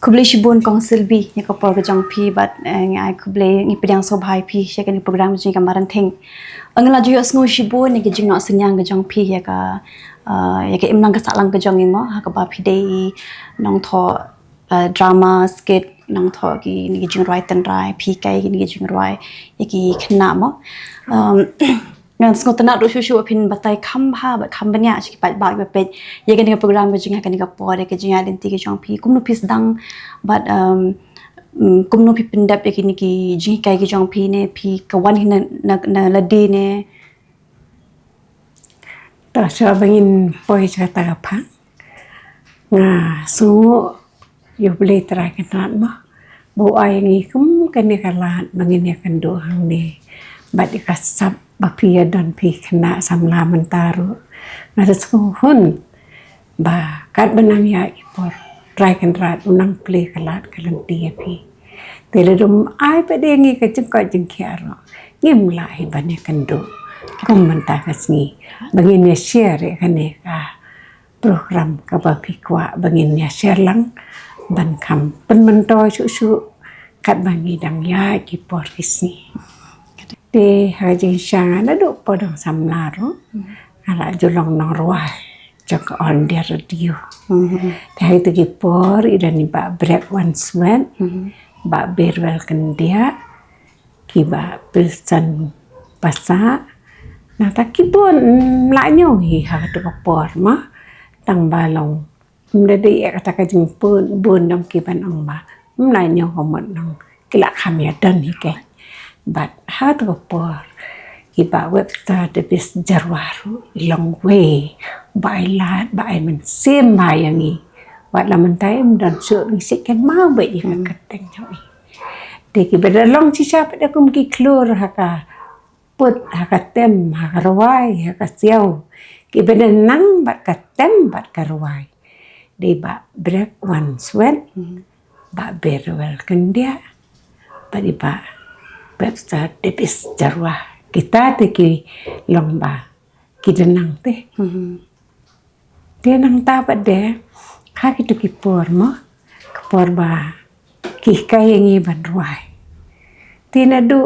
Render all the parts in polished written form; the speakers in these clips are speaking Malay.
Kublai shibun kong silbi ya ko por gajang pi but ngai kublai ngi pedang so bhai pi she kan program jing kamaran thing angla ju yos ngo shibun ni gajing no senyang gajang pi ya ka imnang ka salang gajang imo ha ka ba pi dei nong tho drama skit nong tho ki ni gajing rai tan rai pi kai ni gajing rai ya ki khna mo ngan sko tana ro shu pin batai kham ha ba kham banya chi pat ba ba pe ye kan program gajing ha kan ka por ke jing identity gajang pi kum no pis dang but kumno pi pendap yakini ki ji kai ki jong pi ne pi kawan hina na ladi ne ta sa bangin poi cha ta pha nga su yo ble tra kan rat ma bo ai ngi kum kan ni kalat bangin ya kan do hang ne bat ka sap ba pi dan pi kena samla mentaru na su hun ba kat benang ya ipor try kan rat unang play kalat kalan dia pi tele dum ai pe de ngi ka jeng ko jeng khiaro ngim lai bane kan do kom menta kasni bangin ya share kan ne ka program ka ba pi kwa bangin ya share lang ban kam pen mentoi su kat bangi dang ya ki por kisni de ha jing shanga na do podong samlaro ala jolong nang ruai jak on dia radio Dahil itu kipor idan ni ba break one sweat ba berwel kendia kiba pilsan pasa na ta kipon la nyo hi ha to por ma tang balong mdadi kata ka jing pun bun dong kiban ong ba mla nyo homot nong kila khamia dan hi ke but ha to por kiba website de bis jarwaru long way bai lat bai men sem bai yang ni wat la men tai dan su ni sik kan mau bai ka kateng hoi de ki beda long chi cha pada kum ki klur ha ka put ha ka tem ha ka rawai ha ka siau ki beda nang bat ka tem bat ka rawai de ba break one sweat ba berwel kan dia ba di ba website de bis jarwa kita te ki lomba ki denang te dia nang tapat deh kaki tu kipor mo kipor ba kikai ngi banruai tina du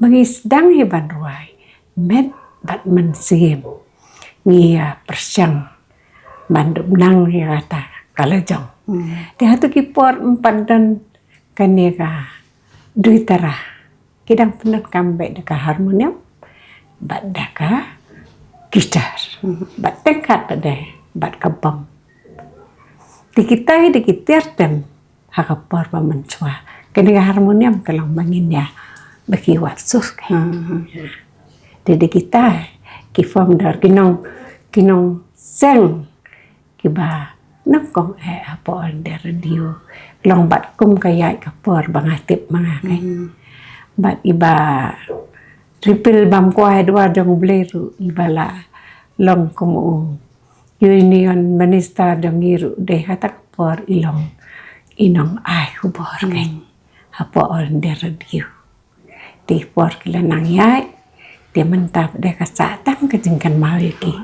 bangis dang he banruai met bat mensim ngi persyang bandum nang he kata kalajong dia tu kipor empandan kanega duitara kidang penat kambe deka harmonium bat daka gitar bat tekat ade bat kabam dikitai dikitir tem hakapor pa menchua kini harmonium kalang bangin ya baki watsus de dikitai ki form dar kinong seng kiba nakong apo der radio long bat kum kayai kapor bangatip mga kay bat iba Ripil bam kuai dua dong bleru ibala long kumu union minister dong iru de hatak por ilong inong ai kubor kan hapo on der radio di por kila nang yai dia mentap de kasatang kejengkan mau ki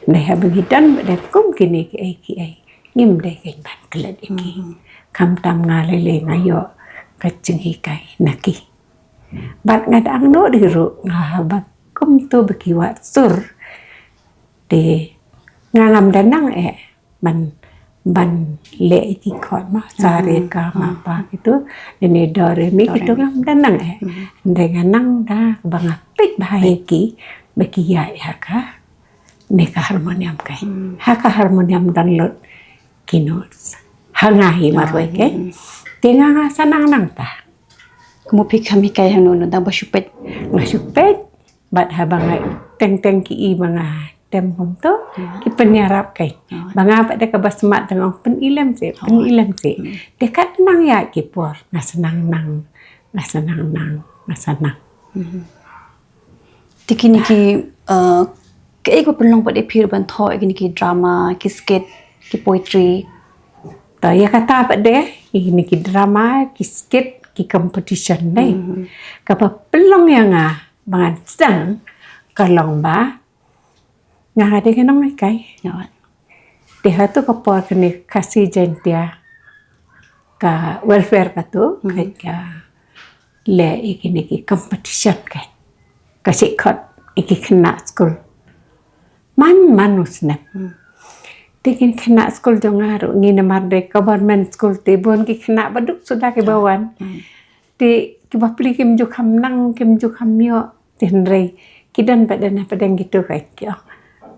de ha begidan de kum kini ki ai ngim de kan ban kala iki kam tam ngalele ngayo kejeng hikai naki bat ngadang no diru ngabat kum tu bekiwat sur de ngangam danang ban le ki khot ma sare ka ma pa gitu dene dore mi gitu ngam danang de nganang da banga pik bahaya ki beki ya haka neka harmonium kai haka harmonium download kinots hangahi marwe ke tinga sanang nang ta Kumupi kami kaya hanu dang basupet ngasupet bat habangai teng ki i mga tem hom to ki penyarap kai banga pada ka basmat dengan penilam se dekat nang ya ki por ngasenang tikini ki ke ek pelong pada phir ban tho ikini ki drama ki skit ki poetry ta ya kata pada ini ki drama ki skit ki competition dai kapa pelong yang bangan sedang kalong ba Nga ada kan orang kai. Ngawat. Dia tu kapor kini kasih jentia ka welfare ka tu ka le ikini ki competition kan. Kasih kot iki kena school. Man manusnap. Tikin kena school jongaru ngina marde government school tibun ki kena baduk sudah ke bawan. Ti kiba pli kim ju kham nang kim ju kham yo tenrei kidan padana padang gitu kai kyo.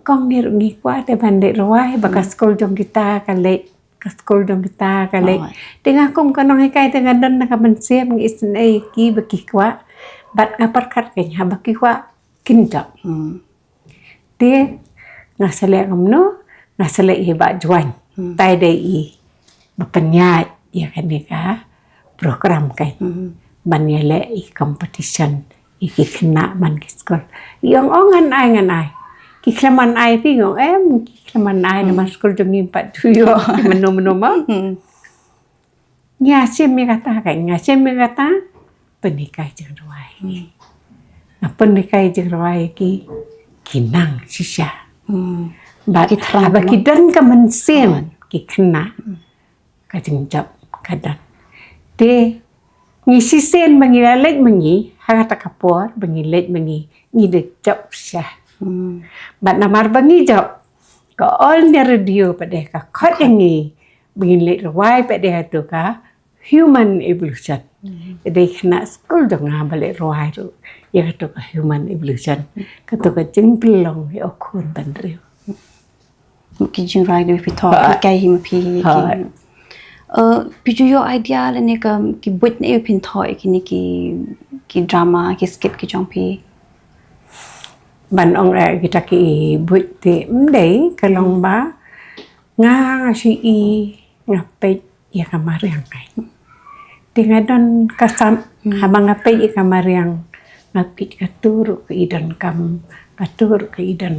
Kong ni ngi kwa te bande ruai baka school jong kita kale ka school jong kita kale. Tinga kum kanong kai tinga dan na kaman siam ngi isnei ki baki kwa bat ngapar khat kai ha baki kwa kinjak. Ti ngasale ngamno ngasale iba juan. Tai dei i bapanyat ya kan ka program kai. Banyale i competition iki kena man ki school. Yang ongan ai ki klaman ai pi ngong ki klaman ai na school jong ni pat tuyo meno ma. Nya sim mi kata kai nya sim mi kata penikai jeng ruai. Penikai jeng ruai ki kinang sisa. Baki dan ka mensin ki kena ka jengjap kadan. De ngisi sen mengilalek mengi hangata kapor mengilet mengi ngide jap sah. Bat namar bangi jap ka all ni radio pada ka khot ngi mengilet ruai pada tu ka human evolution. Jadi kena school dong balik ruai tu. Ya tu ka human evolution. Ka tu ka jengpelong ya okun bandriu. Ki jing rai de pi talk ki kai him pi ki. Piju yo idea le ne ka ki but ne pin thoi ki ni ki drama ki skit ki jong pi. Ban ong kita ki but te mdei kalong ba nga si i ngape ya kamariang kai. Tingadon kasam habang ngape i kamariang ngapit katur ke idan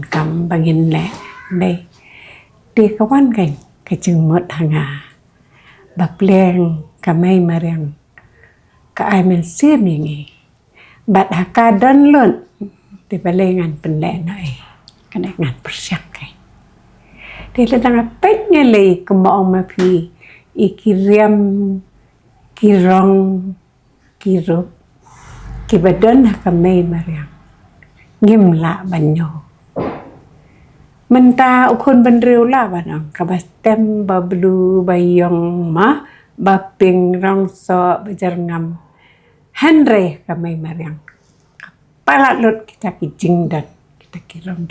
kam bangin le dei. Di kawan kai kejeng mot hanga. Bapleng kamay mariang ka ay men sim ngi bat hakadan lon ti balengan penle na kana ngan persyak kai ti ledang pet ngele kumaong mapi ikiriam kirong kiro kibadan kamay mariang ngimla banyo Menta ukun bandriu lah banang kabastem bablu bayong ma baping rong so bajarngam Henry kamay mariang palalot kita kijing dan kita kirong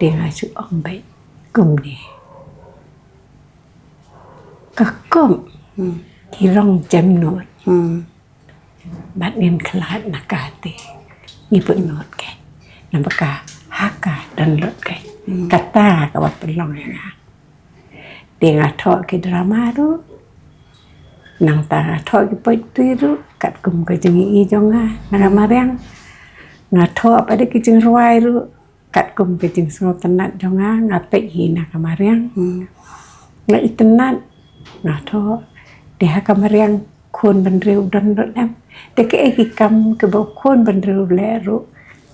dia ngasu ombai kum ni kakum kirong jamnut bat ngin kelat nakate ngiput not ke nambaka haka dan lot kai kata ka wat pelong ya dia ngathok ke drama tu nang ta thok ki poi tu kat kum ka jengi i jonga nang mariang ngathok pada ki jeng ruai ru kat kum ke jeng so tenat jonga ngape hi na ka mariang nga itenat ngathok dia ka mariang khon bandriu don lot em de ke ki kam ke bo khon bandriu le ru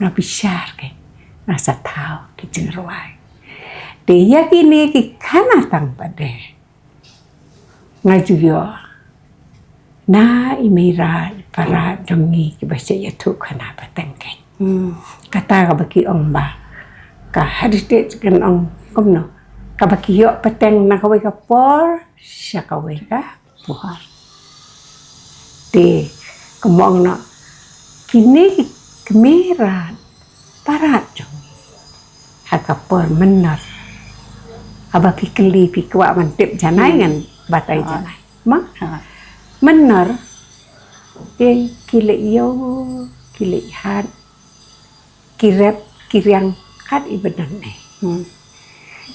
nga bishar ke nasa tao di jenruai. Dia kini ki kana tang pade. Ngajuyo. Na imira para jongi ki bahasa yatu kana patengken. Kata ka baki ong ba. Ka heritage kan ong komno. Ka baki yo pateng na kawai ka por siya kawai ka puhar. Di kumong na kini kemirat parat jong hakapor menar abaki keli pi kwa mantip janai ngan batai janai ma menar ye kile yo kile hat kirep kiriang kat ibadan ne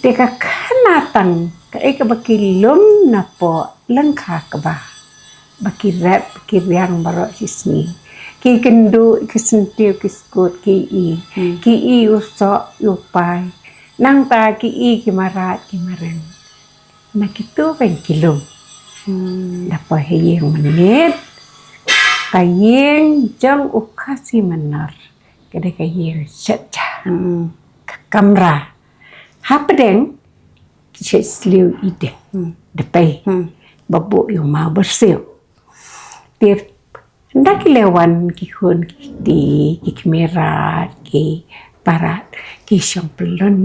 deka kanatan ka baki lum napo lengkha ka ba baki rep kiriang baro sisni ki kendo kisentiu kiskut ki i usok lupai nang ta ki i kimarat kimareng na kitu pen kilom dapat heyeng menit kayeng jang ukasi menar kada kayeng setja kamera hapedeng seliu ide depai babu yung mau bersih tiap hendak lewan kihun di kamera ki parat ki syong pelon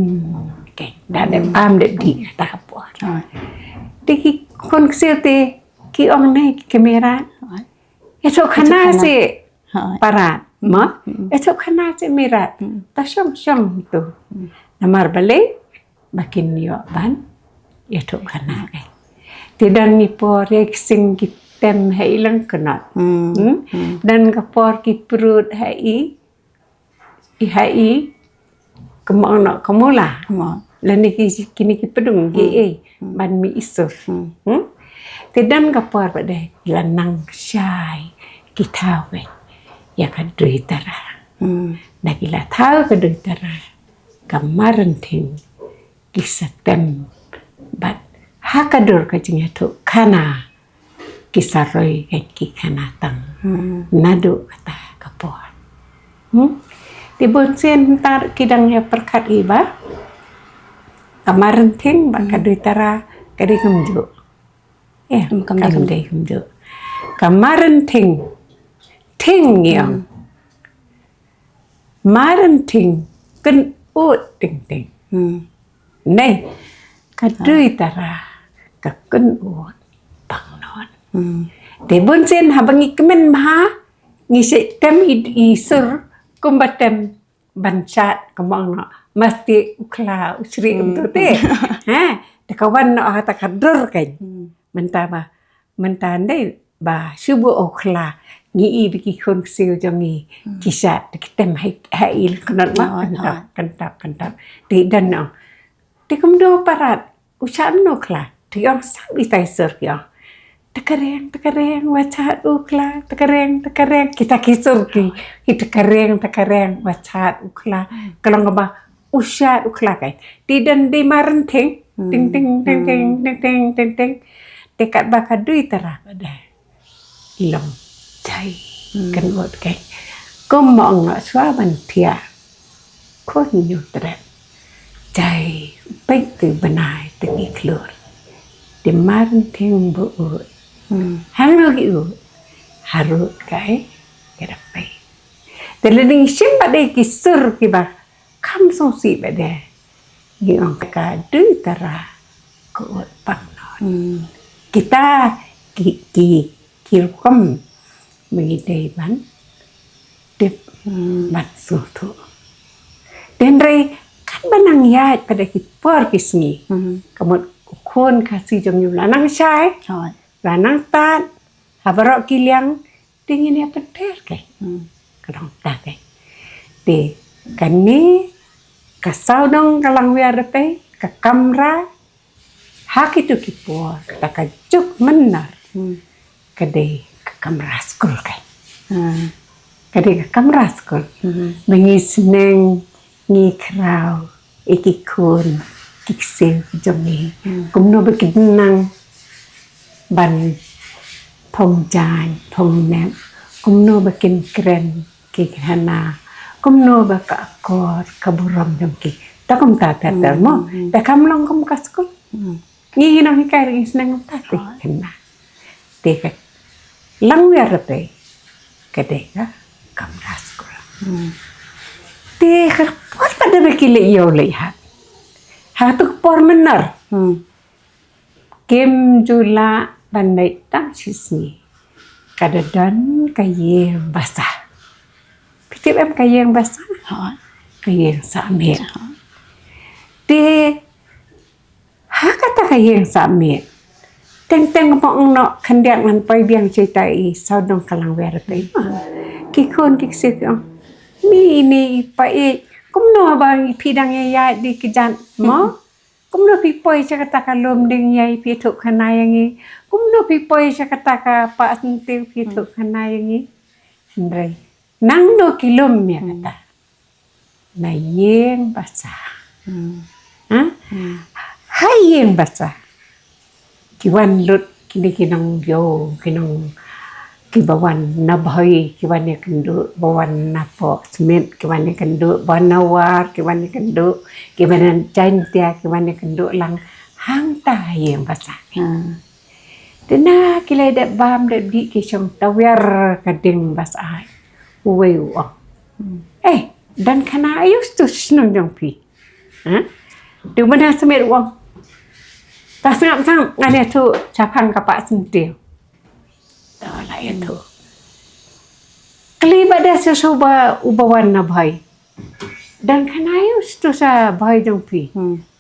ke dan am de di tak apa di kon kecil te ki ong nai kamera itu khana se parat ma itu khana se mirat ta syong tu namar balik makin yo ban itu khana kai tidak ni por sing kitem hai lang kenat dan kapor ki perut hai kemang nak kemula lan kini ki pedung ge ban mi isur tidak kapor pada lanang syai kita we ya kadui tara nagila tahu kadui tara kamaran ting kisatem bat hakadur kajing itu kana kisaroi ki kana tang nadu kata kapor tibun sen tar kidangnya perkat iba kamaran ting bat kadui tara kadi kemju kemju kamaran ting yang maran ting ken ut ting nei kadui tara ka ken ut pang non tibun sen habangi kemen maha ngisi tem isur kumbatem bansat kemang no mesti ukla usri untuk te de kawan no hata kadur kan mentandai ba subu ukla ngi biki kon sil jongi kisat kitem hai kenat ma kentap di dan no di kumdo parat usan no kla di ang sabi tai sur ya tekareng wacat ukla tekareng kita kisur ki tekareng wacat ukla kalau ngaba usat ukla kai di dan di maran ting dekat bakadui tara pada ilong cai kan buat kai komong nak suaban tia kon nyutre cai baik tu benai tengi keluar di maran ting buat halo gitu harut kai kerapai terlebih siapa deh kisur kiba kam sosi pada yang kadui tara kuat pangnon kita kirkom mengidai ban dip ban sutu dan rei kan banang ya pada kipor kisni kamu kon kasih jom lanang syai lanang tat habarok kiliang dingin ya peter kai kadang tak kai de kani kasau dong kalang wiar pe ka kamera hak itu kipor taka juk menar kadai ka kamera skul kai kadai ka kamera skul mengisneng ngi krau ikikun kiksel jomi kumno bekinang ban thong jai thong nem kumno bekin kren ki hana kumno baka kor kaburam jamki takum ta mo ta kamlong kum kaskul ngi nang kai ring senang ta kena dekat lang wer pe kadeka kamera skul dekat por pada bekile yo lihat hatu por menar kem jula bandai tang sisni kadadan kayeng basah pitip em kayeng basah kayeng samit de hakata kayeng samit teng pong no kandiak man pai biang cerita i saudong kalang wer pe kikon kiksik ni pai kumno bang pidang ya di kejan mo kumno pipoi cakata kalom ding yai pituk kana yangi kumno pipoi cakata ka pa sentil pituk kana yangi ndrai nang no kilom ya kata na yeng basah hai yeng basah kiwan lut kini kinong yo kinong kibawan na bahoy kiwan ni kendo bawan na po semen kiwan ni kendo bawan nawar kiwan ni kendo kiwan jantia kiwan ni kendo lang hang ta yang basa dena kile dat bam dat di ki chong tawer kading basa uwe dan kana ayus tu senang jong pi du mana semet wong ta sangap sang ngane tu capang kapak sentil dah lah itu kali pada sesuba ubawan na bhai dan kana ayus tu sa bhai jong pi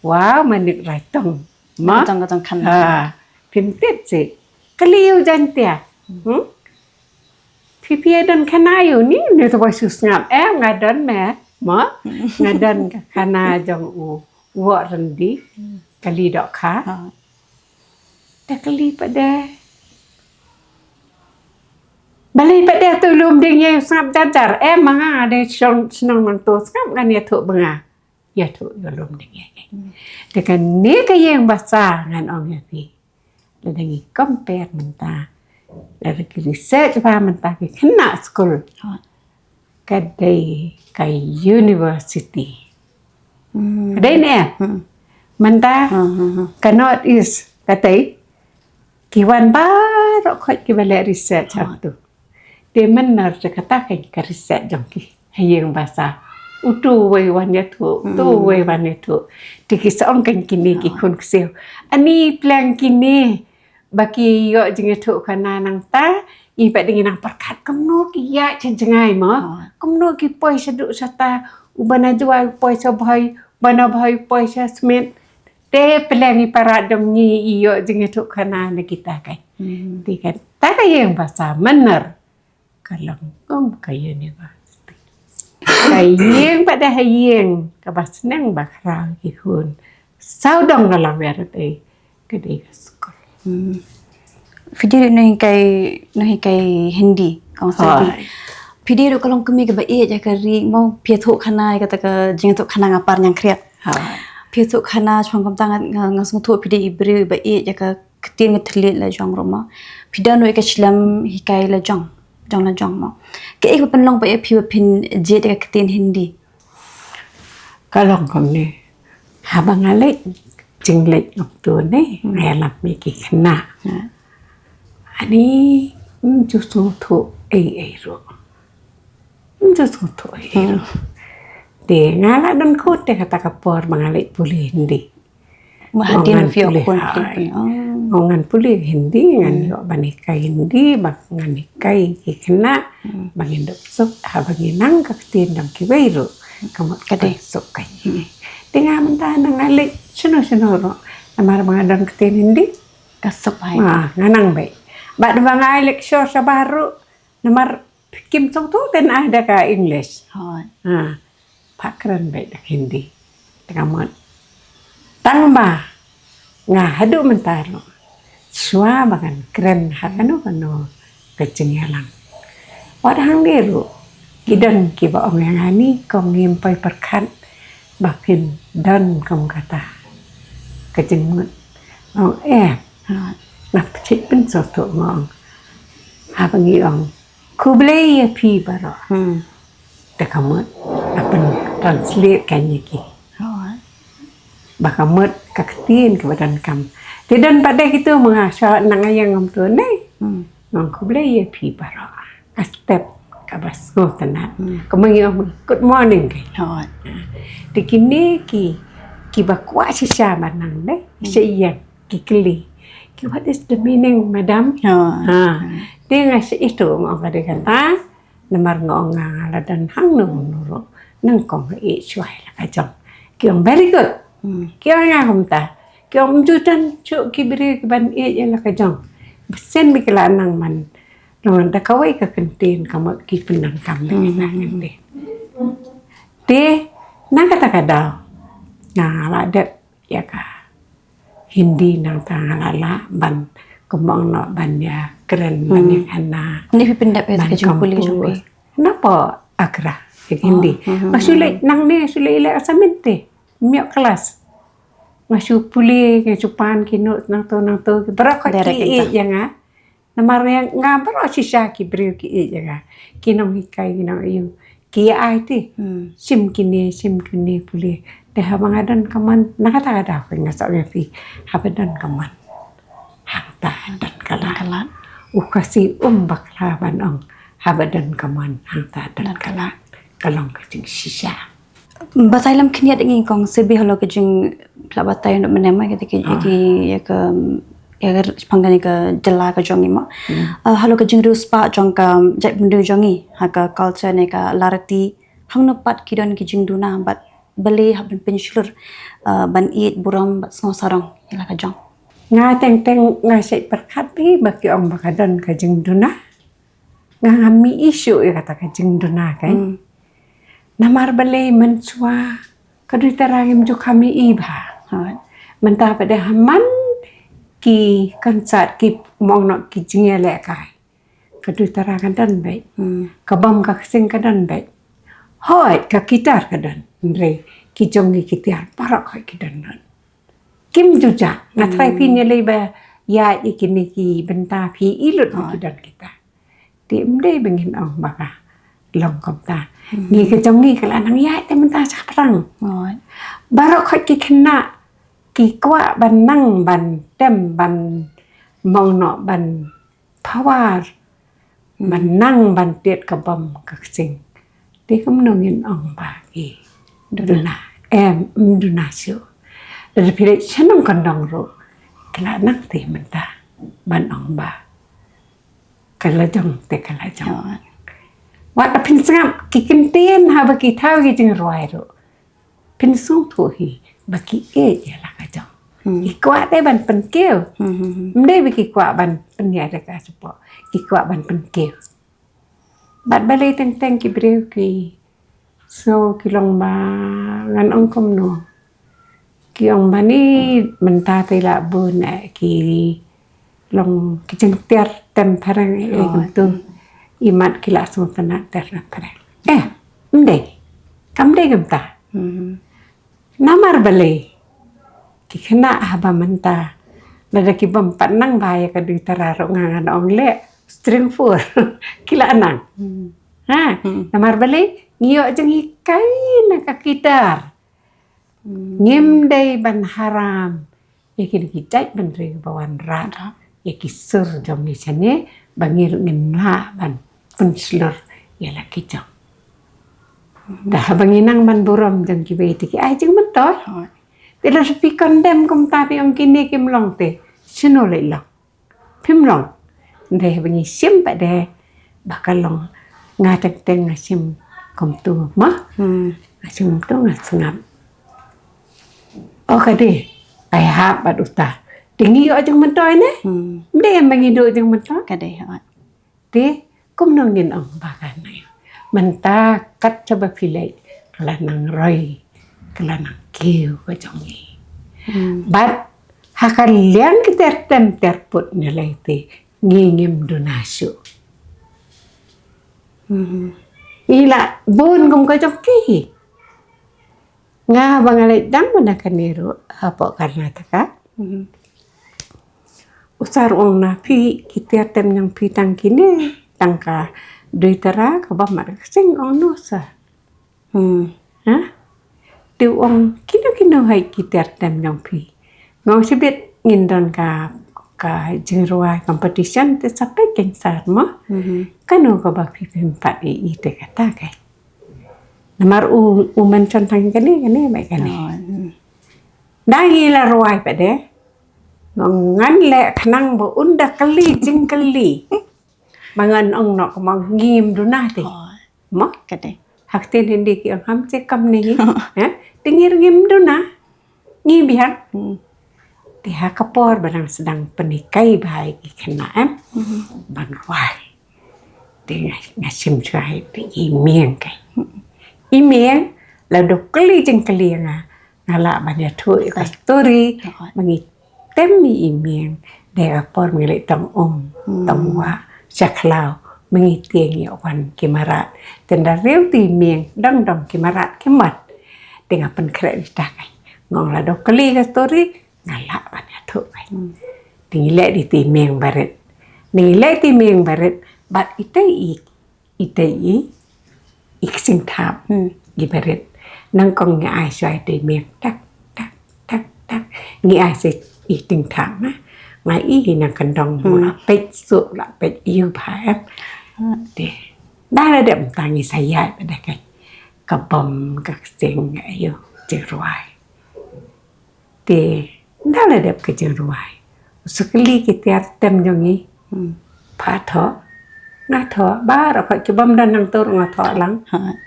wow manik ratong ma Katong kan. pintit si kaliu jantia pipi dan kana ayu ni tu basus ngap ngadan me ma ngadan kana jong wa rendi kali dok kha dah kali pada balai pada tu lum ding ye sap jajar manga de senang nang tu skap kan ya tu benga ya tu lum ding ye dekan ni ka yang basa ngan ong ya pi ladangi compare menta dari research pa menta ki kena school kadai kai university kadai ne menta cannot is katai kiwan baru khoi ki bale research tu de menar kata kai ka research jong ki hayeng basa utu we wan ya tu we wan ya tu dikisong kan kini ki kun kseu ani plan kini baki yo jeng tu kana nang ta i pa dengan nang perkat komno ki ya jengai mo komno ki poi seduk sata ubana jual poi sa bhai bana bhai poi sa smet te plan i para dom ni iyo jeng tu kana na kita kai tikan ta ka yang bahasa menar kalau kom ka university kayeng pada hayeng ka basnang bakra ki hun saudong dalam werte kedai sekolah Video nahi kai Hindi kong sabi. Video kalau kami ke baik je kari mau piatu khana kata ke jeng tu khana ngapar yang kriat. Piatu khana chong kam tangan ngasung tu video ibri baik je ke ketin ngetlit la jong roma. Video no ke chilam hikai la jong la jong mo. Ke ek penlong baik piu pin je de ketin Hindi. Kalau kami habang alik jenglet waktu ni ngelap miki kena. Ani justru tu ro. Justru tu ro. De ngala dan kut de kata kapor mangalik pulih Hindi. Mahadin view pun. Ngan pulih Hindi ngan yo banikai Hindi bak nganikai ki kena bangin dok sok habangin nang kaktin dam ki beiro. Kamu kade sok kai. Dengan mentah ngalik seno ro. Namar mangadan kaktin Hindi Kasok hai. Nganang baik. Bak bang lecture sa baru namar kim song tu dan ada ka English. Pak keren baik dak Hindi. Tekamat. Tangba nga hadu mentaro. Swa bagan keren hakano kano kecengyalang. Wadang diru kidan ki ba ong yang ani kong ngimpai perkat bakin dan kong kata kecengmut. Nak cik pun soto ngong. Apa ngiong? Kublai ya pi baro. Dekamut. Apa translate kan yaki. Bakamut kaktin kebadan kam. Tidak pada gitu mengasah nangayang ngom tu ni. Ngong kublai ya pi baro. Step kabas ngom tenat. Kemengiong good morning kai. Dikini ki bakwa sisa manang deh. Siyang ki keli. What is the meaning, madam? Dia ngasih itu ngong kade kata, namar ngong ngala dan hang nuru, nang kong cuai lah kacang. Kiong very good. Kiong ngam ta. Kiong jutan cuk kibiri ban lah kacang. Besen mikila nang man. Nang dah kawai ke kentin kamu ki penang kam dengan deh. Dia nang kata kadau. Nah, ada ya kah. Hindi nang tangalala ban kembang no ban ya keren ban ya kana Ni pipindak pe ke jumpuli jumpi. Napa akra Hindi. Masulai nang ni sulai ila asamente. Miok kelas. Masu puli ke cupan kinut nang to berakot ki yang Namar yang ngabar sisa ki brio ki jaga. Kinong hikai kinong ayu. Ki ai ti. Sim kini puli. Deh mangadan kaman nakata pengasok ngepi. Habadan kaman. Hangta dan kalan. Ukasi baklaban ong. Habadan kaman hangta dan kalan. Kalong kecing sisa. Batai lam kini ada ngin kong sebi halo kejing pelak batai untuk menemai ketika ya ke panggan ke jela ke jongi mo. Halo kejing rius pak jong ka jai bundu jongi haka culture ne ka larati hang nopat kidon kejing duna bat beli haben pensyur ban iit buram bat sngo sarong ila ka jong. Nga teng nga say perkati baki ong bakadon kajing duna. Nga ngami isu ya kata kajing duna kay. Namar balay menswa kadui tarangim jo kami iba. Mentah pada haman ki kansat ki mong no ki jingele kai. Kadui tarangan dan baik. Kabam kaksing kadan baik. Hoi ka kitar kadan. Ndre ki jongi kitar parak hoi kidan nan. Kim juga ngatrai pinya leba ya ikini ki benta pi ilut kidan kita. Di mde bengin ong baka long komta. Ngi ke jongi kala nang ya te menta sak perang. Barok hoi ki kena ki kwa ban nang ban tem ban mong no ban pawar ban nang ban tiet kabam kaksing. Di kum nongin ong ba ki duna duna sio. Dari pilih senang kandang ro, kala nang te menta ban ong ba, kala jong te kala jong. Wat apin sengap kikentian ha bagi tahu kijing ruai ro, pin sung tuhi bagi ya lah kajong. Ikwa te ban penkeu, mde bagi ikwa ban penya deka sepo, ikwa ban penkeu. Bat balai teng ki breu ki, so kilong ba ngan ong kom no. Ki ong bani menta te la bun ki long kijeng tiar tem parang tu imat kila sung tana ter parang mde kamde gemta namar bale ki kena haba menta lada ki bam panang bahaya ka di tararo ngan ong le string four kila anang namar bale ngio jeng hikai na ka kitar ngim day ban haram yakin kijai ban re bawan rat yaki sur jom ni chane bangir ngin la ban punslur yala kijong dah banginang ban buram jang ki beti ki ai jeng mentoy tila sepi kondem kum tapi ong kini kim long te sino le long pim long deh bangi sim pa de bakal long ngatek teng ngasim kom tu mah ngasim tu ngasengap. Oh kade, ayah bat utah. Tinggi yo jeng mentoy ne. Mde yang bangido jeng mentoy. Kade De, kum nongin ong bakan na. Menta kat coba pilih kala nang roy, kala nang kiu ko jongi. Bat hakal liang kiter tem terput nilai te ngingim donasyo. Ila bun kum ko joki. Nga bangalay dang manakaniro hapo Karnataka. Usar ong na pi kitir tem yang pitang kini tangka duitara kabam sing ong nusa. Di ong kino hai kitir tem yang pi. Ngau sibit ngindon ka jingruai competition te sampai kengsar mo. Kano kabak pi pempat te kata kai. Namar mention tang kani baik kani. Dahi la ruai pade. Ngan le kanang bo unda kali jing kali. Mangan ong no kamang ngim duna te. Mo kade. Hakte hindi ki ang hamse kam ni. Tingir ngim duna. Ngibihan. Tiha kapor barang sedang penikai baik kena ban ruai. Dengan ngasim cuai te imieng kai. Imieng la do kali jeng kali nga ngala banyak tu story mangi temi imieng de apor milik tong tong wa saklau mangi tieng ya wan kimarat tenda reu ti mieng dang kimarat kimat dengan pen kredit kai ngong la do kali ka story ngala banyak tu kai tingile di ti mieng baret nilai ti meng baret bat itai ik sing thap gi baret nang kong ngi ai xoay ti meng tak tak tak tak ngi ai se ik ting thap na ngai i nang kan dong la pet su la pet yêu phai de da la dem tangi saya pada kai kabom kak sing ayo jeruai de da la dem ke jeruai sekali kita tem jongi phá thọ na thọ ba ra khoi ke bam dan nang tor nga thọ lang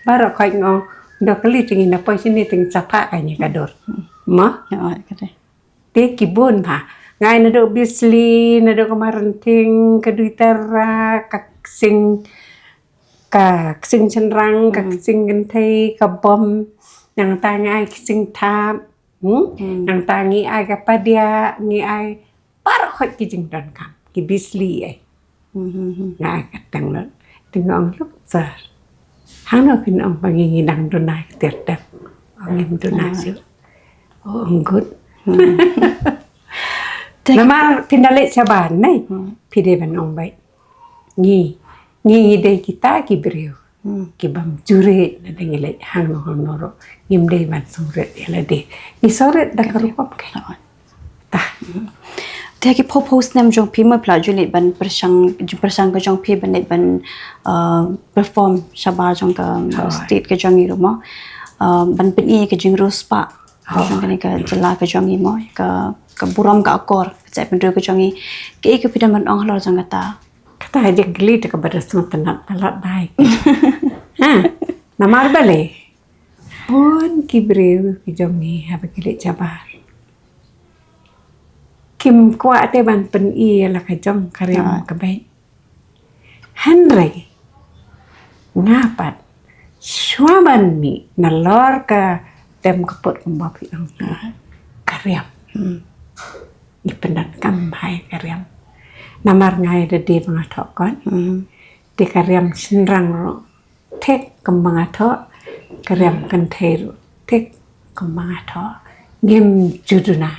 ba ra khoi ngong do kali tingi na poi sini ting sapa ka ni ka dor ma te ki bon pha ngai na do bisli na do kamaran ting ka duitara ka sing chen rang ka sing gan thei ka bom nang ta ngai sing tham nang ta ngi ai ka padia ngi ai ba ra khoi ki jing dan kam ki bisli ai ngai ka tang lo ting ong lúc giờ hang no kin ong pangi dang do nai tiat tak ong im do nai su ong good nama pinale saban nai pide ban ong bai ngi de kita ki brio ki bam jure na dang le hang no honoro ngim de ban sore ele de ni sore da karupap ke ta Dia ki propose nam jong pi mo pla julit ban persang ka jong pi ban net ban perform shabar jong ka state ka jong iro mo ban pen i ka jing ruspa jong ka ni ka jala ka jong i mo ka buram ka akor cai pen ka jong i ke ka pidan ban ong lor jong kata kata aja geli ka barasu tanat talat dai ha namar bale pon ki breu ki jong ni ha ba kile jabar kim kwa te ban pen i la ka jong karyam ka bai Henry ngapat swaman mi na lor ka tem ka pot kumba pi ang karyam ipendan kam bai karyam namar ngai de de banga thok kon te karyam sinrang ro tek kambanga tho karyam kan thei ro tek kambanga tho ngem juduna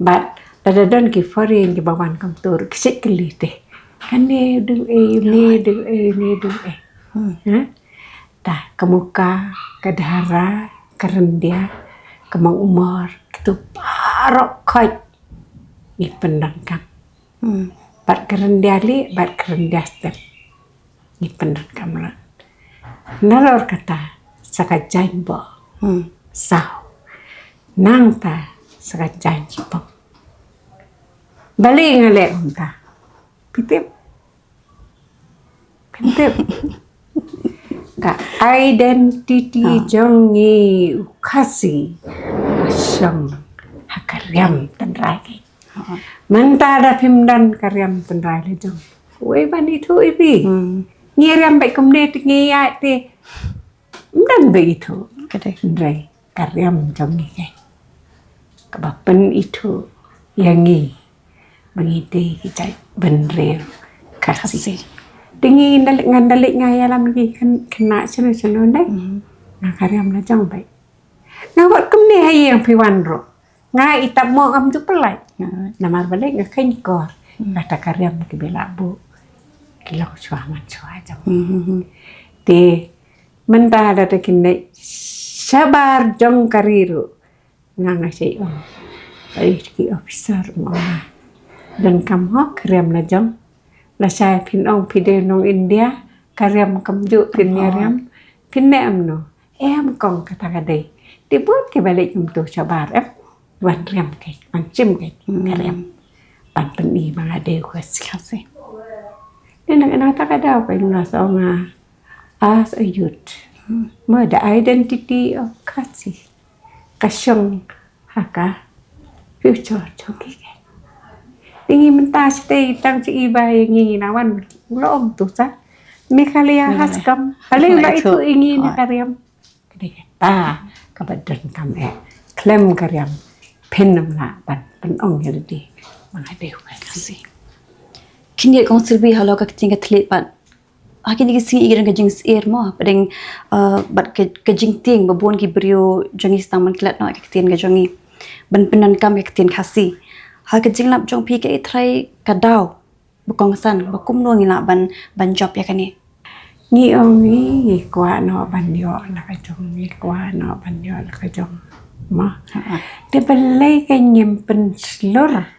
but Dada don ki foreign ki bawan kam tur kisik kelite kan ne du ta kemuka ke dara kerendia kemang umur itu parok koi ni pendang kam bat kerendia li bat kerendia step ni pendang kam la nalor kata sakajain bo sao nang ta sakajain spong balik ngalek ta pitip ka identity jongi ukasi asyam hakaryam tanrai manta da pimdan karyam tanrai le jong we bani thu ipi ngiram bai komne ngi ya te mdan bai thu kadai karyam jongi ke kabapen itu yangi mengide kita benrel kasih tinggi ngandalik ngaya lam gi kena seno dai na karyam na jang bai ngawat kemne hai yang piwan ro ngai itap mo am tu pelai namar balik ngakan kor kata karyam ki bela bu kilo suaman suai jang te menta da kinai sabar jong kariru nganga sei om ai ki officer mama dan kamu karyam na jam la sai pin ong pide nong India karyam kam ju pin nyariam pin ne amno em kong kata kadai dibut ke balik untuk sabar wan riam ke wan chim ke karyam pan peni bang ade kuasi ni nak tak ada apa yang nasonga as a youth the identity of kasih kasyong haka future choki tingi menta stay tang si iba ngi nawan lom tu sa mekalia haskam ale la itu ingin karyam ta kabadan kam klem karyam penam la pan ong yedi mga dew kasi kini kong silbi halo ka tinga tlit pat akin ni si igran ka jings air mo pading bat ka jing ting babon ki brio jongi stang man klat no ka tin ka jongi ban penan kam ka tin khasi ha ka jing lap jong pi ka try ka daw Bukongsan, bakum nuang ila ban job ya kan ni. Ngi ong ngi kwa no ban yo la ka jong ngi kwa no ban yo la ka jong ma te balai ka nyimpen slur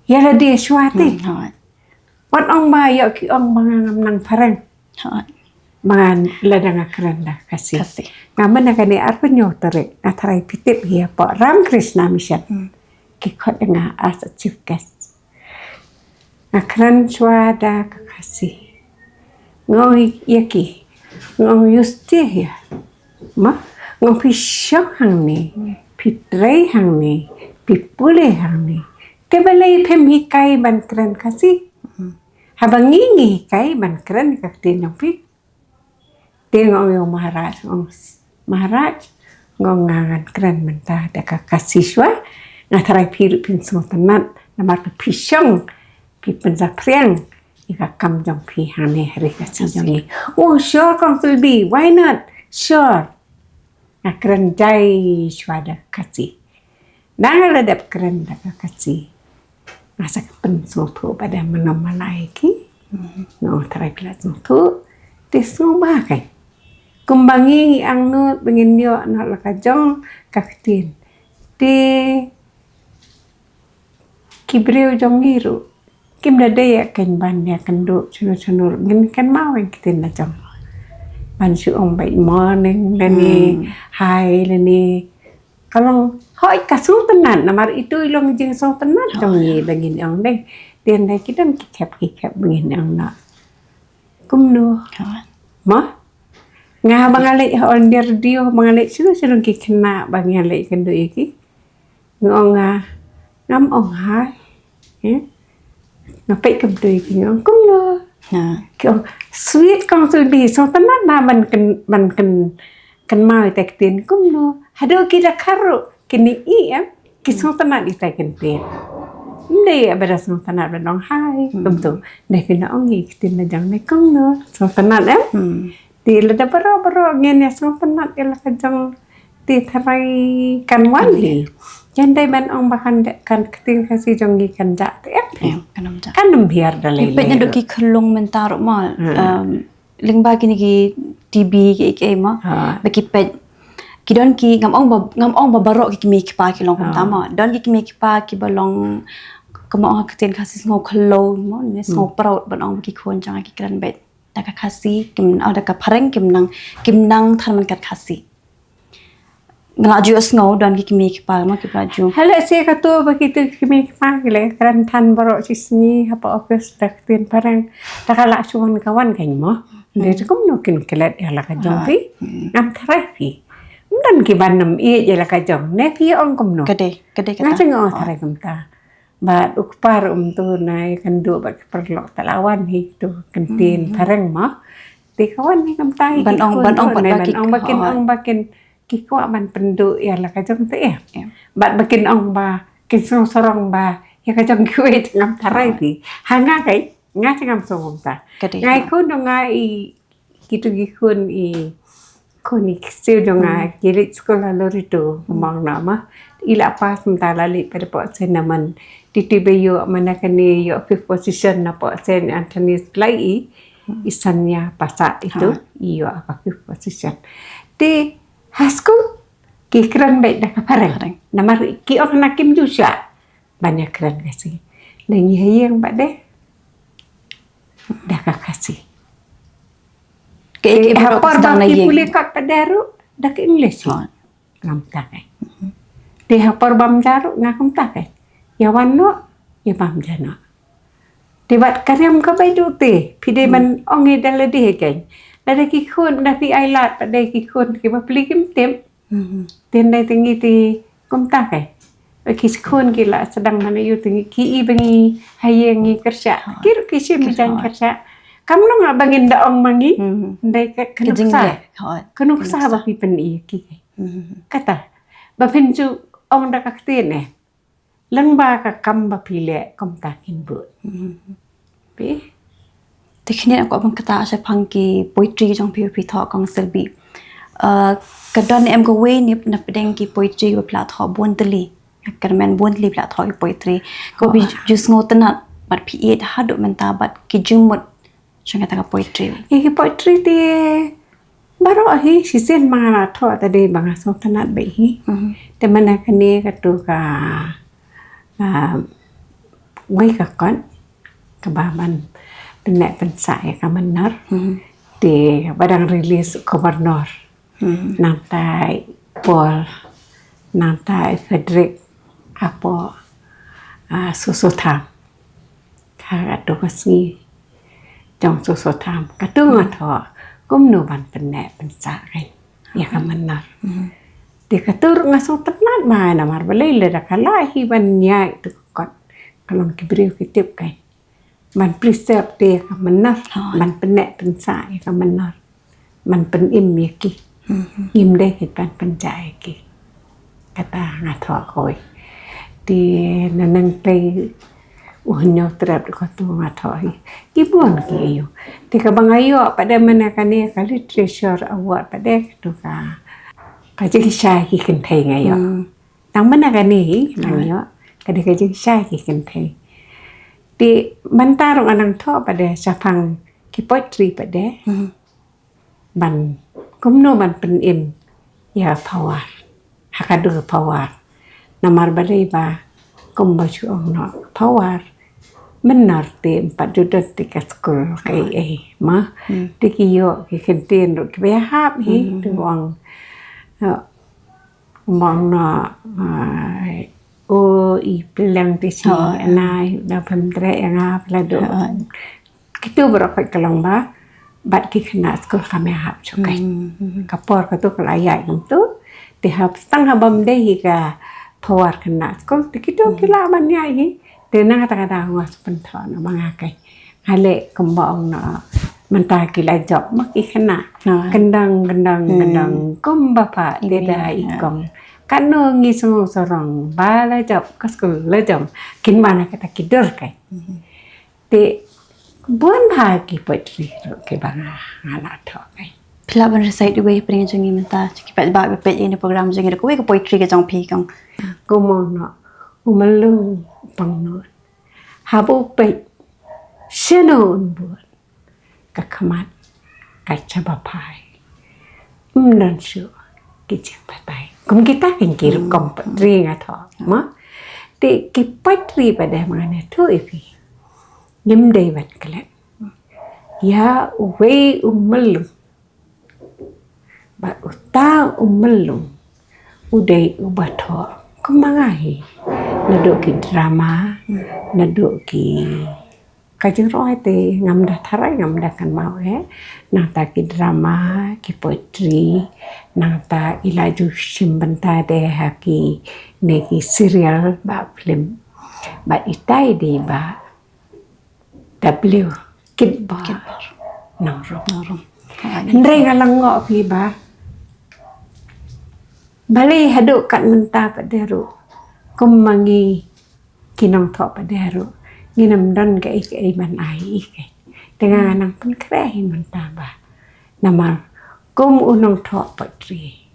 ya la dia swati wat ong ba yo ki ong bangam nang parang mangan ladang akranda kasih ngamen ka ni arpenyo tere atrai pitip ya pa Ram Krishna mission ki khot nga as a chief guest akran swada ka kasih ngoi yaki ngong yusti ya ma ngong pisang hang ni pitrei hang ni pipule hang ni te balai phem hi kai ban kran kasi habang ngi kai ban kran ka tin ng pi te ngong yo maharaj ngong ngangan kran menta da ka kasiswa ngatarai piru pin sultanat namar pisang pi penzapriang ika kam jong pi hane hari kasi jongi oh sure Kongsulbi why not sure akran jai swada kasi nangaladap kran da kasi masa pensultu pada menamalai ki no tarai pilat tu tisu bakai kumbangi ang nut bengin yo na lakajong kaktin ti kibreu jong giru kim da daya kan ban ya kan do chunul ngin kan mau yang kitin na jong ban su ong bai morning lani hai lani kalong hoi kasu tenan namar itu ilong jing so tenan jong ni bangin ong deh tiền đây cái đâm kẹp bengin ong na kumno ma nga bangalay on der dio bangalay sino ki kena bangalay kan do iki ngong ngam ong hai ngapai cầm tùy thì nó cũng lo kiểu sweet con tôi bị sao tan na mình cần mau tại tiền cũng lo hado kita karo kini em ki sao tan đi tại tiền đây ada sao tan na nong hai tum tu này khi nó nghĩ tiền là chẳng này cũng lo sao tan na em thì là đã baro nghe nè sao tan na là cái chẳng thì thay kan wan thì Yan day man ang bakan kan keting kasi jongi kan ja te kan biar dalai penya doki khlong mentaro ma lingba kini ki TB ki ma baki pet kidon ki ngam ong ba barok ki mi ki pa ki long tama don ki mi ki pa ki balong kamo ang keting kasi ngo khlo mo ne ngo proud ban ong ki khon jang ki kran bet daka kasi kim ada ka pareng kim nang than man kat kasi ngelaju asngau dan ki mi ki pa ma ki laju hala se ka to begitu kimi pa le kan tan barok sisni apa office dak tin parang takala chuan kawan kan mo de kum no kin kelet ya la ka jongpi ngam terapi dan ki banam i je la ka jong ne pi ong kum no gede kata ngo tare kum ta ba ukpar tu nai kan do ba perlo talawan hi tu kentin parang mo ti kawan ni kam tai ban ong bakin kiko aman pendu ya la ka jong te bat bakin ong ba kisong sorong ba ya ka jong kue ngam tarai pi hanga kai nga ngam song ta ngai ko no ngai kitu gikun i koni sil do ngai kirit sekolah lorito mong nama ila pas mentala li pada po sen naman titibe yo manakani yo fifth position na po sen Anthony Slai isannya pasa itu iyo apa fifth position ti Hasku ki keren baik dah kapareng. Namar ki orang nakim juga banyak keren kasih. Nengi hayang mbak deh dah kasih. Ke hapor baki boleh kat padaru dah ke English. Ngam takai. Di hapor bam jaru ngam takai. Ya wano ya bam jana. Di bat karyam ka bai du te pide man onge dal de kan. Ada kikun dah pi ailat pada kikun ki ba pli kim tem ten dai tingi ti kom ta kai kikun ki la sedang mana yu tingi ki i bangi hayengi kerja kir ki sim jang kerja kam no nga bangin da ong mangi dai ka kanuksa ba pi pen i ki kata ba pen ju ong da ka tin lang ba ka kam ba pi le kom ta kin bu pi Teknik aku abang kata saya pangki poetry jong POP talk kong selbi. Kadang em go way ni na pedeng ki poetry ba plat ho bon teli. Kermen bon teli plat ho poetry. Ko bi jus ngotenat bat piit haduk menta bat kijumut chunga taka poetry. Iki poetry ti baru ahi sisen mangala tho tadi banga so tanat be hi. Te mana kani katu ka wai ka kon ka baban penek pensai ka menar. Di badang rilis gubernur. Nantai Paul nantai Frederick apa susu tham. Katu kasih trong số tham cả tương ở thọ cũng nô bàn phần nè phần xạ cái ya ka manar thì cả tương nga số tất nát mà na mar balay le ra ka lai hi ban nhai tu kon kalon kibriu ki tip cái man preserve te ka manar man phần nè phần xạ ya ka manar man pen im ya ki im de hit ban pen jai ki kata nga thọ khoi thì nang play unyo trap ko tu ngathoi kibuan ki yo tika bangayo pada mana kani ka literature award pada tu ka ji sha ki kin thai ngayo tang mana kani ngayo ka de ka ji sha ki kin thai ti man ta rong anang tho pada sa phang ki poetry pada ban kumno ban pen im ya power hakadu power namar balai ba kumba chu ong no power menar te 4 juta tiket sekolah kayak mah dikiyo kikenten ro kebehap hi tuang mong na o I pelang ti si anai da pemtre nga pelado kitu berok kalong ba bat ki khna sekolah kami hap chokai kapor ka tu kalaya tu ti hap stang habam de hi ka power khna sekolah kitu kila man ya hi Tena kata-kata ngas penthon mangakai hale kembang na menta kila job mak ikena kendang kumba pa deda ikong kanu ngi sungu sorong bala job kaskul le job kin mana kata kidur kai te buan bha ki poetry ke banga ngala tho kai Pila ban recite we pring jungi menta ki pat ba pe ini program jungi ko we ko poetry ke jong pi kang kumong no umalung pangnut habu pe shenon buat kakamat kacabapai dan syu kijang patai kum kita kan kirim kompetri ngato ma ti ki poetry pada mana tu ipi nim dewan kelet ya we umalung ba uta umalung udai ubatho kumangahi naduk ki drama naduk ki kajeng roi te ngam dah tharai ngam dah kan mau nang ta ki drama ki poetry nang ta ilaju simbanta de haki ne ki serial ba film ba itai de ba w kitbar nang rom ndai galango pi ba bali haduk kat menta padaru kumangi kinong tho padaru nginam dan ke ban ai ke dengan nang pen kreh menta ba namar kum unong tho poetry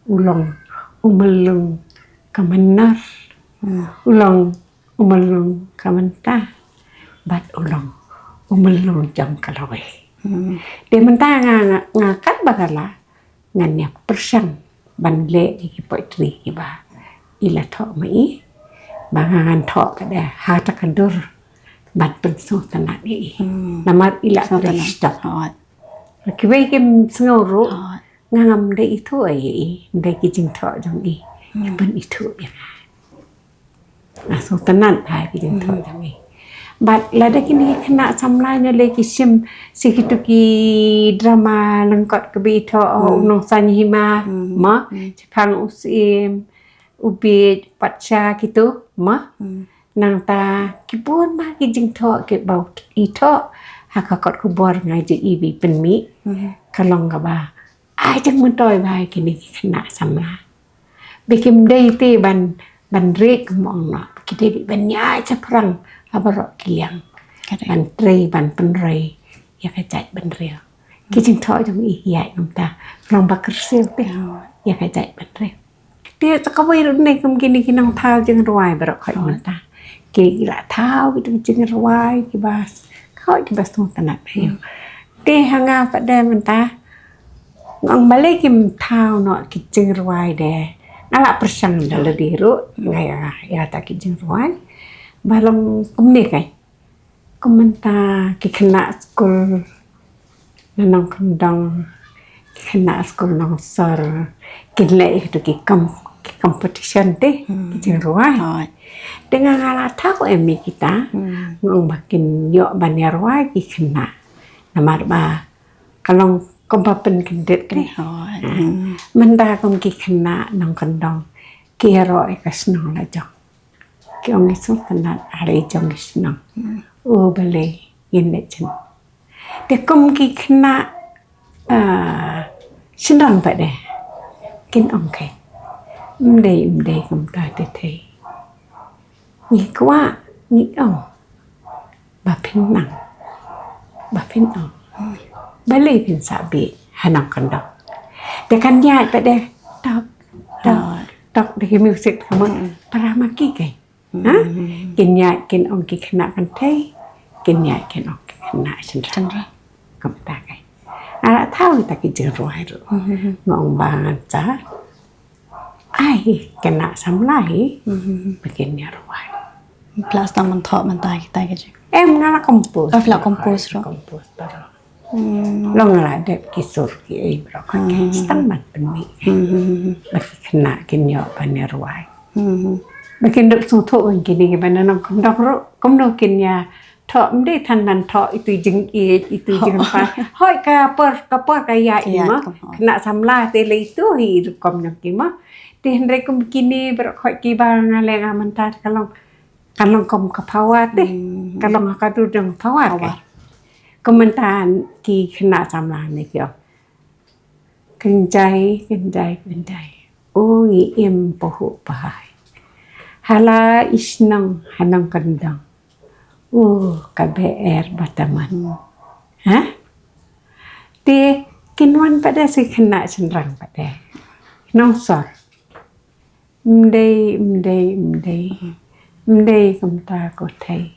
ulong umelung kamenar ulong umelung kamenta bat ulong umelung jam kaloi de menta nga kat bagala nganya persang ban le ki poetry ki ba ila tho mai bangangan tho kada ha ta kandur bat pensu tanat ni namar ila stop ki we kem sngoru ngam de itu ai de ki jing tho jong i ben itu ya so tanat ha ki jing tho jong i bat la de kini khna samlai ne le ki sim sikitu ki drama langkot ke bi tho nong san hima ma phang usim ubi patcha gitu ma nang ta kibon ma ki jing tho ke bau I tho hakakot ku bor ngai je I bi pen mi kalong ka ba ai jang mun toy bai kini khna samla bikim dei te ban rek mong na ki de ban nyai cha prang abaro kiang ban trei ban pen rei ya ka chai ban reo ki jing tho jong I yai nom ta long ba kersel pe ya ka chai ban reo dia tak kawai ne kum kini kinang thau jeng ruai berok khoi mata gila tahu gitu jeng ruai kibas kau kibas tuh tanat ayo teh hanga pada mentah ngang balik kim tahu no kijeng ruai deh nala persang dalam diru ngaya ya tak kijeng ruai balong kumne kai kumenta kikena skul nanang kendang kikena skul nang sar kinle itu ki competition deh kijeng ruai dengan ngalah tahu emi kita ngong makin yok banyak ruai kikena nama ba kalau kompapen kendet deh menda kom kikena nang kendang kiro ikas nang lajang kiong isu tenat hari jong isnang bale inde chen de kom kikena senang pada kin ongkai mdei kom ta te te ni kwa ni ong ba pin nang bale pin sabi hanang kendang de kan ya pada tok de music kamu para maki kai kin ya kin ong kikena kan te kin ya kin ong kikena chandra kom ta kai ala tahu tak kijeng ruai ru ngong banget ca ai kena samlai bikin ya ruai plus taman thok man tai kita ke em ngala kompos fla kompos ro kompos taro lo ngala de kisur ki ai bro kan stan man penmi baki kena kin yo pan ya ruai bikin duk su tho ang kini ke bana nang kondok ro komno kin ya thọ mde than nan thọ itu jeng pa hoi ka por ka ya ima kena samla te le itu hi kom nak ima te hendrai kom kini ber khoi ki ba ngale ga mantat kalong kom ka phawat te kalong ka tu dong phawat ka komentan ki kena samla ne kyo kenjai o i em pohu bahai hala isnang hanang kendang KBR Bataman. Di kinwan pada si kena cenderang pada. Nongsor. Mdei kumta kotai.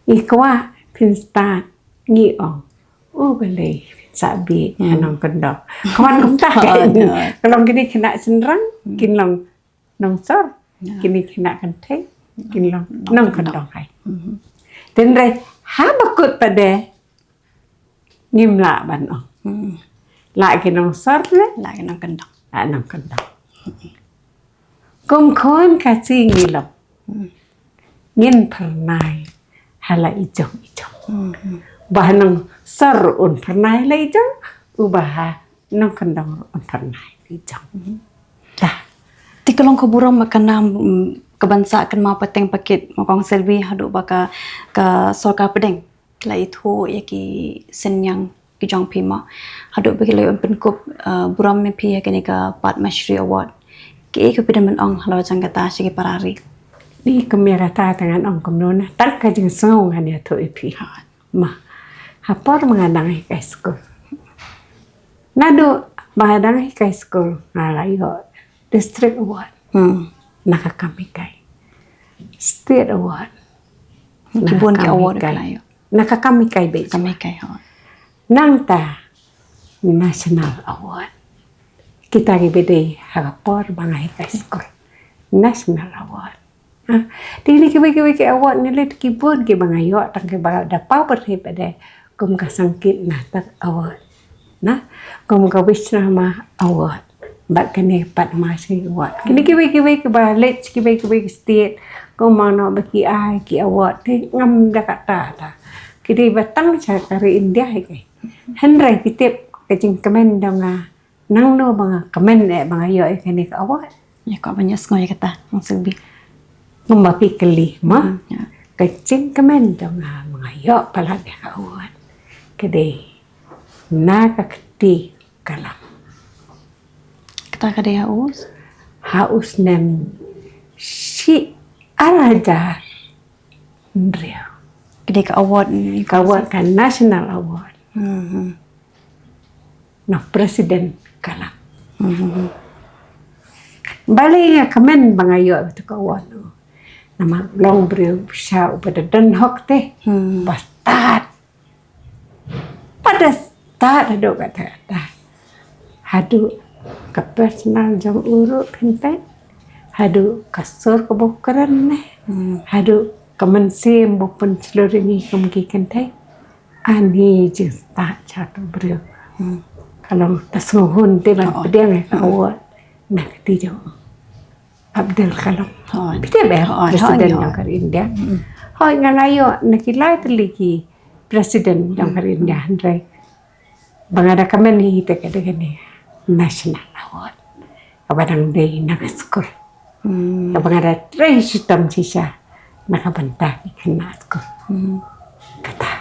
Ikwa pinstat ngiong. Balai sabi anong kendok. Kawan kumta kalau gini kena cenderang kinlong nongsor. Kini kena kentai. Kinlong nong kendok kai. Dan re habakut pada ngimla ban la kinong sorle la nang kendang nong kendang kum kon kasi ngilap ngin pernai hala ijong bahanang sor un pernai la ijong ubaha nong kendang un pernai ijong dah tikalong kuburang makanam kebansa kan mau peteng paket makong selvi hadu baka ka sorka pedeng la itu ya ki senyang ki jong pima hadu bagi le penkup buram me pi ya kini ka Padma Shri Award ki ke pidan men ong halo jang kata sigi parari ni kemera ta tangan ong komnona tak ka jing song han ya to ipi ma hapor mengadang ka school nado mengadang ka school ngalai ho district award nakakamikai state award kibun ki award kalayo nakakamikai be kamikai ho nangta national award kita gibede hagapor bangai ka school national award dili ki award nile kibun ki bangayo tang ki ba da pa perhe pada kum ka sangkit na tak award na kum ka wisrama award bat kene Padma Shri Award kini kiwi ke balik kiwi state ko mana baki ai ki award te ngam da kata ta kini batang cha kari India ke hendrai kitip kecing kemen donga nang no banga kemen banga yo kene ka award ya ko banyak ngoy kata ang selbi ngombapi keli ma kecing kemen donga banga yo pala ka award kede na ka kti kalam kita kada haus nem si araja Andrea gede ka award kan national award no presiden kala balik ya kamen bangayo itu ka award nama long beriu syau pada dan hok teh bastat pada start hadu kata hadu ke personal jong urut pintai hadu kasur kebukaran neh hadu kemensim bupun seluruh ni kemungkinan teh ani je tak catu beriu kalau tasmuhun tiba pedang awak nak tidur Abdul Kalam. Kita presiden yang ker India. Hoi ngalayo nakilai terliki presiden yang ker India Andre. Bangada kamen ni kita kadang-kadang national award. Kabadang day nakaskul. Bangada tray sistem sisa nakabantah kena skul. Kata.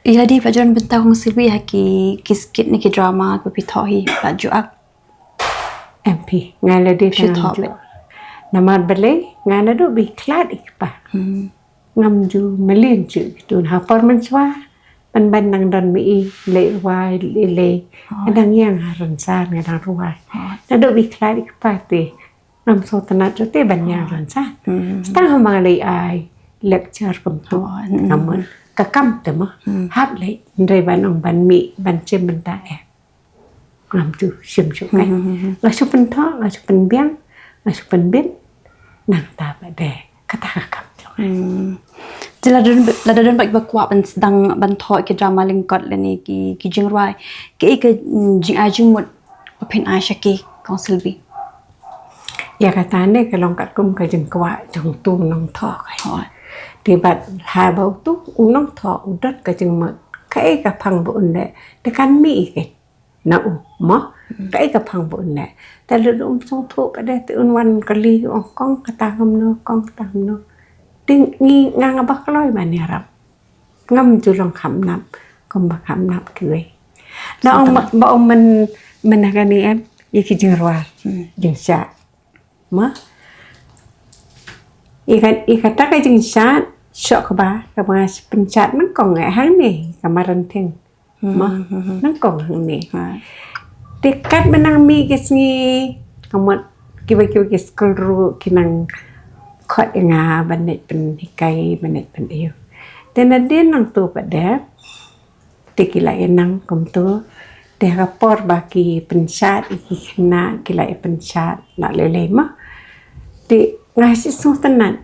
Jadi pelajaran bentang Silvi haki kiskit ni drama kepitohi baju ak MP ngala dia tengah ju nama belai ngana do bi klat ikpa ngam ju melin ju tu ha permanswa ban ban nang dan mi le wai le kadang yang haran san kadang ruai na do bi klat ikpa te ngam so tanat jo te ban yang haran san stang ma le ai lecture kum tu namun kakam te ma hap le ndai ban ong ban mi ban chem ban ta làm chủ xiêm chủ này là chụp phân thọ là chụp phân biếng là chụp phân biết nàng ta phải để các ta cảm jadi la dan baik bakwa ban sedang ban thoi ke drama lingkot leni ki jingrai ke jing ajung mut pin Aisha ki kong Silvi ya kata ne ke long kat kum ke jing kwa jong tu nong thọ kai thì bạn hà bao tu nong thọ udat ke jing mut kai ka phang bu ne de kan mi ke na mo kai ka phang bu ne ta lu song thu pa de tu wan kali ong kong kata ngam no kong kata ngam no ting ngi ngang ba kloi ma ne rap ngam ju long kham nap kom ba kham nap cười na ông mình cái này em y ki jing rwa jing sha ma i kata ka jing sha sok ba ka ba penchat nang kong ngai hang ni kamaran thing ma nang kong hang ni dekat menang mi kesni kamat kiba skol ru kinang khot nga banet pen hikai banet pen iyo dan ada nang tu pada tikila enang kom tu de rapor baki penchat iki kena kila penchat nak lele mah di ngasih sultanan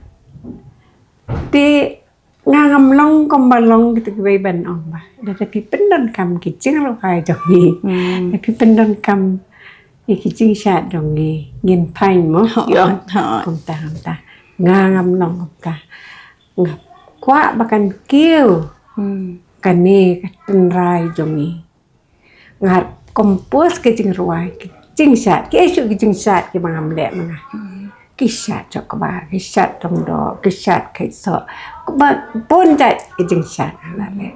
di ngam long kom balong gitu kibai ban ong ba da tapi pendon kam kicing lo kai jong ni tapi pendon kam kicing shat jong ni ngin pain mo yo kom ta ngam long kom ta ngap kwa bakan kiu kane katen rai jong ni ngat kompos kicing ruai kicing shat ke su kicing shat ke mangam le manga kishat chok ba kishat tong do kishat kai so ba pon dai kicing shat la le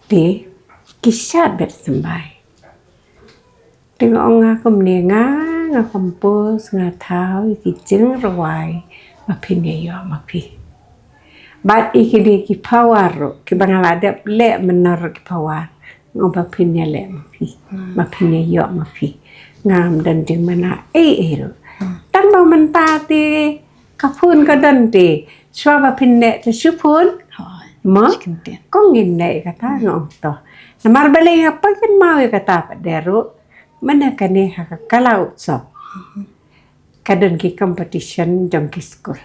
di kishat bet sambai ting ong nga kom ne nga kompos nga thau kicing ruai ma phin ye yo ma phi bat ikidi ki power ki bangala de le menar ki power ngoba phin ye le ma phin ye yo ma phi ngam dan jing mana ro tăng bao mình ta thì các phun các đơn thì xóa vào pin nè thì xúc phun mà có nghìn nè cái ta ngon to mà bây giờ apa kan mau cái ta pada ru mana kan ni hak kalau so kadang ki competition jong ki school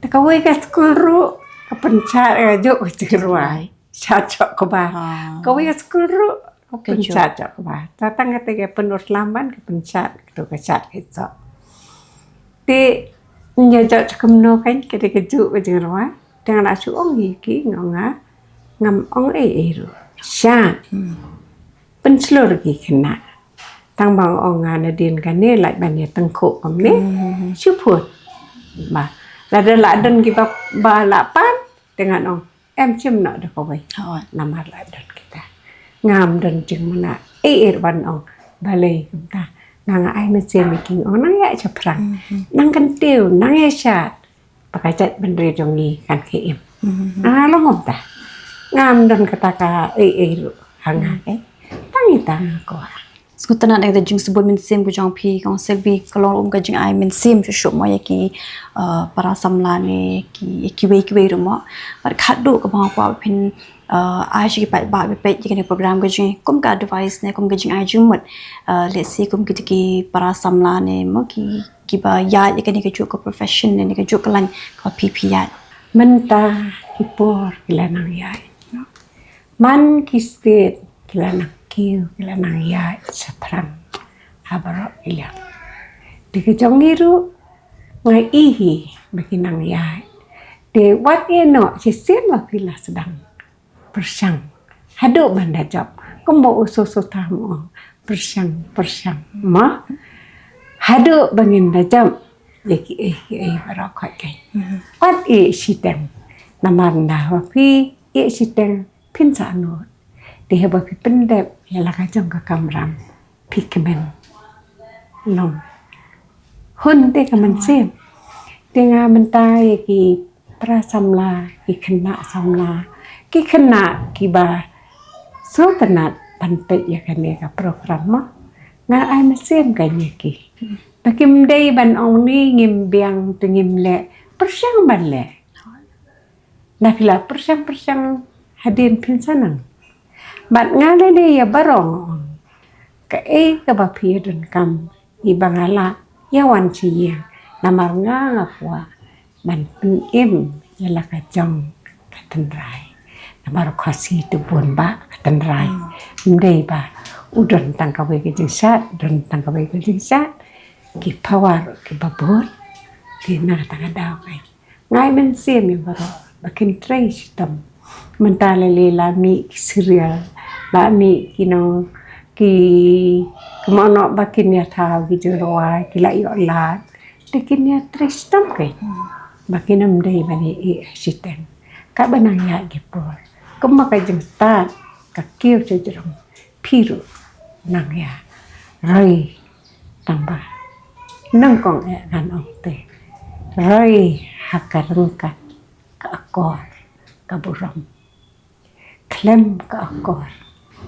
ta kawai ka school ru ka penchat jo ti ruai chat chok ko ba kawai ka school ru penchat chok ko ba ta tang te ke penur lamban ke penchat tu ka chat ke so ti nya jat kum no kan ke de ju ke jing ruai tang na su ong hi ki ngonga ngam ong ru sha pen slor ki kena tang bang ong na din kan ne lại ban ne tang kho kom ne su phut ba la de la dan ki ba la pan dengan ong em chim no de ko bai nama la dan kita ngam dan jing mana ban ong balai kum ta nang ai mà xem making ong nang ya chaprang nang kan tiu nang ya chat pakai chat bendre jong ni kan ke em lo ngom ta ngam dan kata ka ru hanga ke tangi tang ko Skutan ada jing sebut min sim ku jong pi kong selbi kalau ka jing ai min sim chu mo ki para samla ne ki we rumo par khadu ka ba pa pin ai shi pa ba pe ki program ka jing kum ka device ne kum ka jing ai jung mut let's see kum ki para samla ne mo ki ba ya ka ni ka chu ko profession ne ka chu ka lan ka pp ya Menta kipor kila nang yai. Man kistet kila nang kiu kila nang yai saprang habaro kila. Dika jongiru ngai ihi bagi nang yai. De wat eno sisir lah kila sedang bersang. Haduk banda job. Kumbo usus tamu bersang ma. Haduk bangin dajam. Yaki barokah kai. Wat sidang namanda wapi sidang pinsa anut. Dia wapi pendep ya kajong ka kamram pigmen long. Hun te kaman sim. Dia mentai ki prasamla ki kena samla ki kena ki ba sultanat pantai ya kane ka program ma nga ai mesim kanye ki. Bakim day ban ong ni ngim biang tu ngim le persyang ban le. Nakila persyang hadin pinsanang. Bat ngale le ya barong. Ka ka bapi dan kam ibangala yawan siya namar nga kwa ban im yala ka jong katenrai. Namar khasi tu bun ba katenrai. Mdei ba udon tangkawe ke jingsat don tangkawe ke jingsat. Ki pawar ki babor ki na tagadaw kay ngai men sim baro bakin tray sistem mentale le la mi serial la mi kinong ki kemono bakin ya tahu ki joroi ki la yo la dikin ya tray sistem kay bakin am dai bani sistem ka banang ya gipor kemaka jeng start ka kiu jejrong piru nang ya rai tambah nang kong kan ong te rai hakarungkat ka akor ka buram klem ka akor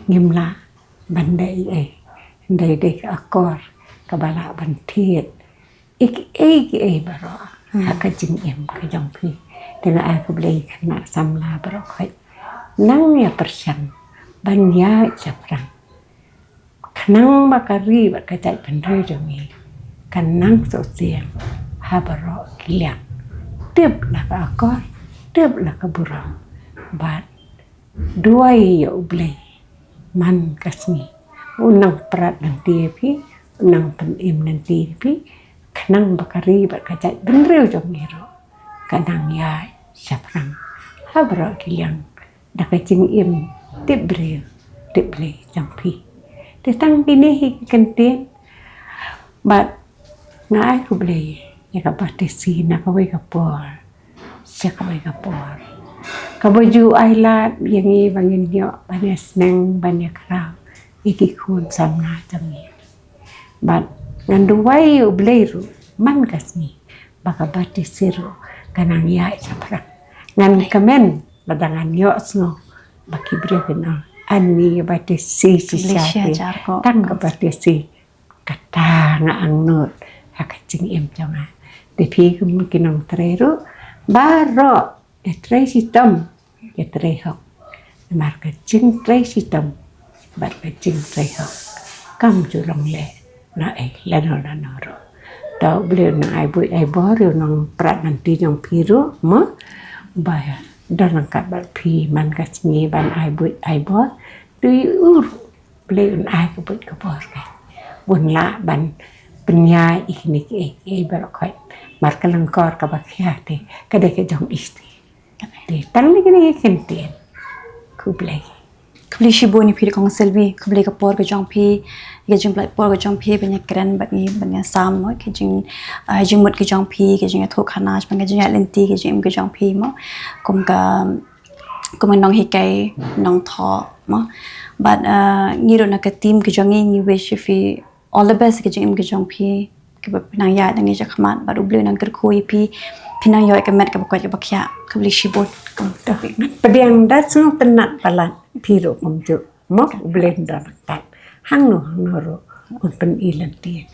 ngimla bandai ndai de ka akor ka bala bantiet ik baro hakajing ka jong pi dengan aku beli kena samla baro kai nang ya persian banya japrang kenang bakari bakajai pandai jongi kanang sosial habaro kiliang tip lah ka akor tip lah ka burang bat dua ya ublay man kasmi unang perat nanti pi unang penim nanti pi kanang bakari bakajai benreu jongiro kanang ya saprang habaro kiliang dakajing im tip breu tip blay jampi ditang kini hikentien bat ngai ku beli ya ka partisi na ka wei ka por sia ka wei ka por ka baju ailat yang i bangin yo banyak senang banyak krau iki kun samna jangi bat ngandu wai u beli ru man kasni baka partisi ru kanang ya sapra ngan kamen badangan yo sngo baki brevena ani partisi sia tang ka partisi kata nga ang not hakajing im jonga de pi kum kinong treru baro tre sistem ya tre hok marka jing tre sistem bat ka jing tre hok kam julong le na la no ro tau beli na ai bor yo nong prat nanti jong piru mo ba dan ka bat pi man ka sni ban ai bor tu beli ai ka but ka bor ka bun la ban penyai iknik barokoi marka langkor ka bakhyate kada ke jong isti de tan ni kentien kublai shibo ni phir kong selbi kublai ka por ka jong phi ke jing blai por ka jong phi banya kran banya sam mo ke jing mut ka jong phi ke jing thok khana banya jing lenti ke jing ka jong phi mo kum nong hikai nong tho mo but ngiro na ka team ke jong ngi wish fi all the best ke jing jong phi ke pinang ya dang ja khamat baru beli nang kerkhoi pi pinang yo ke met ke bakwa ke bakya ke beli shibot kom pediang da sung tenat palat piru komju mo blender tak hang no ro un pen ilan TV